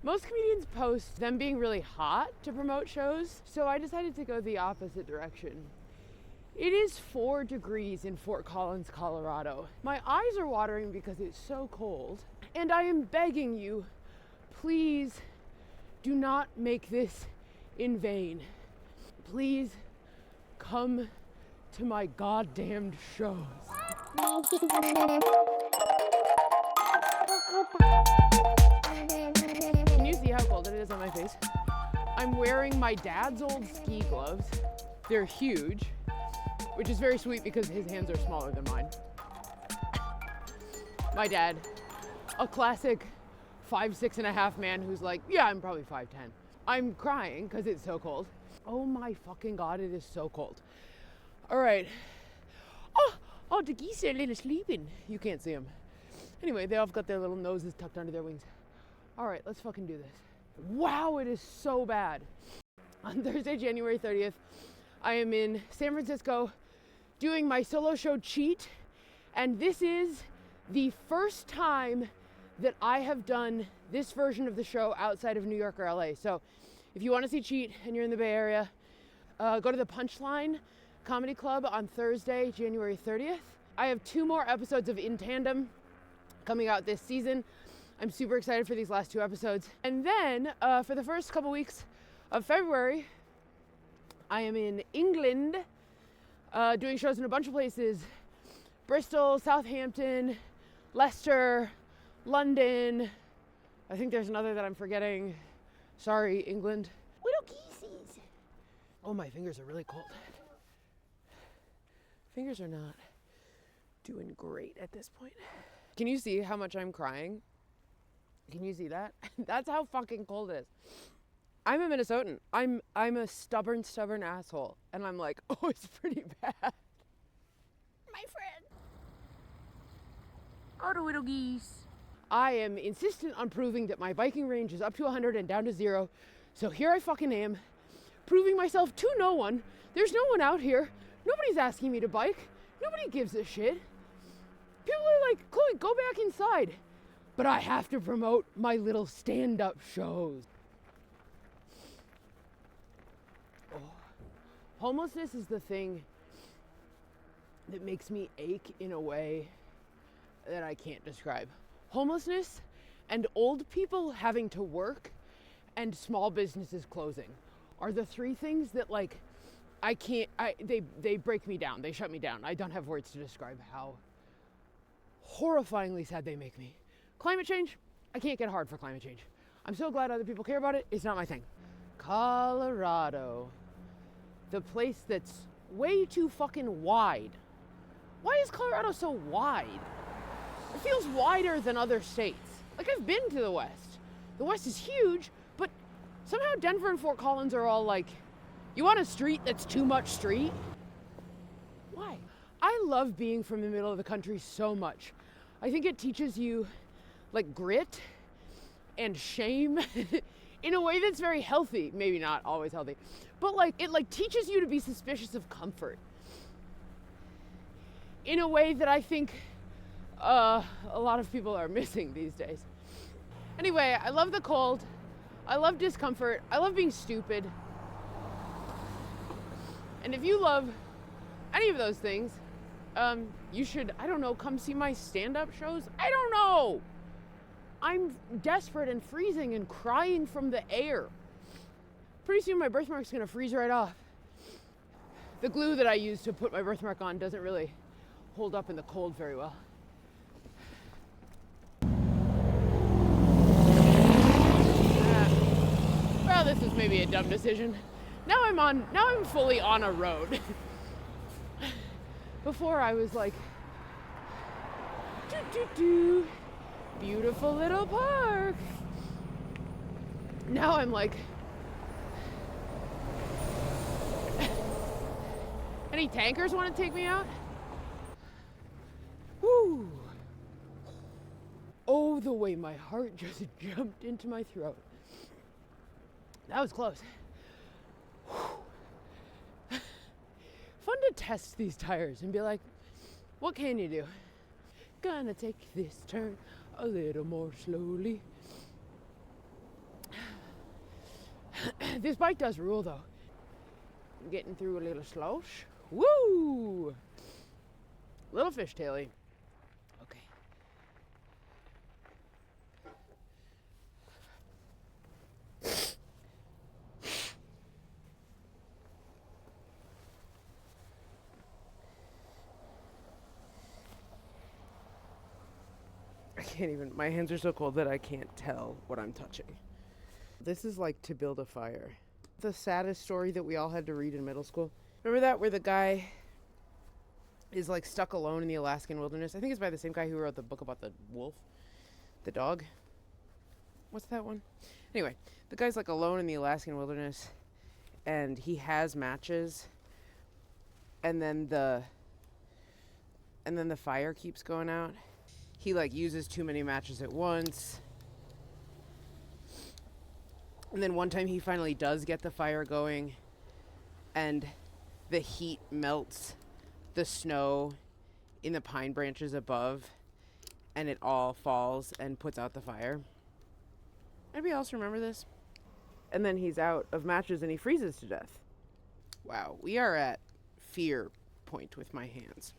Most comedians post them being really hot to promote shows, so I decided to go the opposite direction. It is 4 degrees in Fort Collins, Colorado. My eyes are watering because it's so cold, and I am begging you, please do not make this in vain. Please come to my goddamned shows. Can you see how cold it is on my face? I'm wearing my dad's old ski gloves. They're huge, which is very sweet because his hands are smaller than mine. My dad, a classic 5'6.5" man who's like, yeah, I'm probably 5'10". I'm crying because it's so cold. Oh my fucking God, it is so cold. All right. Oh, the geese are a little sleeping. You can't see them. Anyway, they all got their little noses tucked under their wings. All right, let's fucking do this. Wow, it is so bad. On Thursday, January 30th, I am in San Francisco doing my solo show Cheat, and this is the first time that I have done this version of the show outside of New York or LA. So if you want to see Cheat and you're in the Bay Area, go to the Punchline Comedy Club on Thursday, January 30th. I have 2 more episodes of In Tandem coming out this season. I'm super excited for these last 2 episodes. And then for the first couple weeks of February, I am in England doing shows in a bunch of places. Bristol, Southampton, Leicester, London. I think there's another that I'm forgetting. Sorry, England. Little geesies. Oh, my fingers are really cold. Fingers are not doing great at this point. Can you see how much I'm crying? Can you see that? That's how fucking cold it is. I'm a Minnesotan. I'm a stubborn asshole. And I'm like, oh, it's pretty bad. My friend. Oh, the little geese. I am insistent on proving that my biking range is up to 100 and down to 0. So here I fucking am, proving myself to no one. There's no one out here. Nobody's asking me to bike. Nobody gives a shit. People are like, Chloe, go back inside. But I have to promote my little stand-up shows. Oh. Homelessness is the thing that makes me ache in a way that I can't describe. Homelessness and old people having to work and small businesses closing are the 3 things that they break me down. They shut me down. I don't have words to describe how horrifyingly sad they make me. Climate change, I can't get hard for climate change. I'm so glad other people care about it. It's not my thing. Colorado, the place that's way too fucking wide. Why is Colorado so wide? It feels wider than other states. Like, I've been to the West. The West is huge, but somehow Denver and Fort Collins are all like, you want a street that's too much street? Why? I love being from the middle of the country so much. I think it teaches you like grit and shame in a way that's very healthy. Maybe not always healthy, but it teaches you to be suspicious of comfort in a way that I think a lot of people are missing these days. Anyway, I love the cold. I love discomfort. I love being stupid. And if you love any of those things, you should, I don't know, come see my stand-up shows. I don't know. I'm desperate and freezing and crying from the air. Pretty soon my birthmark's gonna freeze right off. The glue that I use to put my birthmark on doesn't really hold up in the cold very well. Well, this is maybe a dumb decision. Now I'm fully on a road. Before I was like, beautiful little park. Now I'm like, any tankers want to take me out? Woo. Oh, the way my heart just jumped into my throat. That was close. Fun to test these tires and be like, what can you do? Gonna take this turn a little more slowly. This bike does rule though. I'm getting through a little slosh. Woo! Little fishtaily. Okay. I can't even, my hands are so cold that I can't tell what I'm touching. This is like to build a fire. The saddest story that we all had to read in middle school. Remember that where the guy is like stuck alone in the Alaskan wilderness? I think it's by the same guy who wrote the book about the wolf, the dog. What's that one? Anyway, the guy's like alone in the Alaskan wilderness and he has matches and then the fire keeps going out. He like uses too many matches at once. And then one time he finally does get the fire going and the heat melts the snow in the pine branches above and it all falls and puts out the fire. Anybody else remember this? And then he's out of matches and he freezes to death. Wow, we are at fear point with my hands.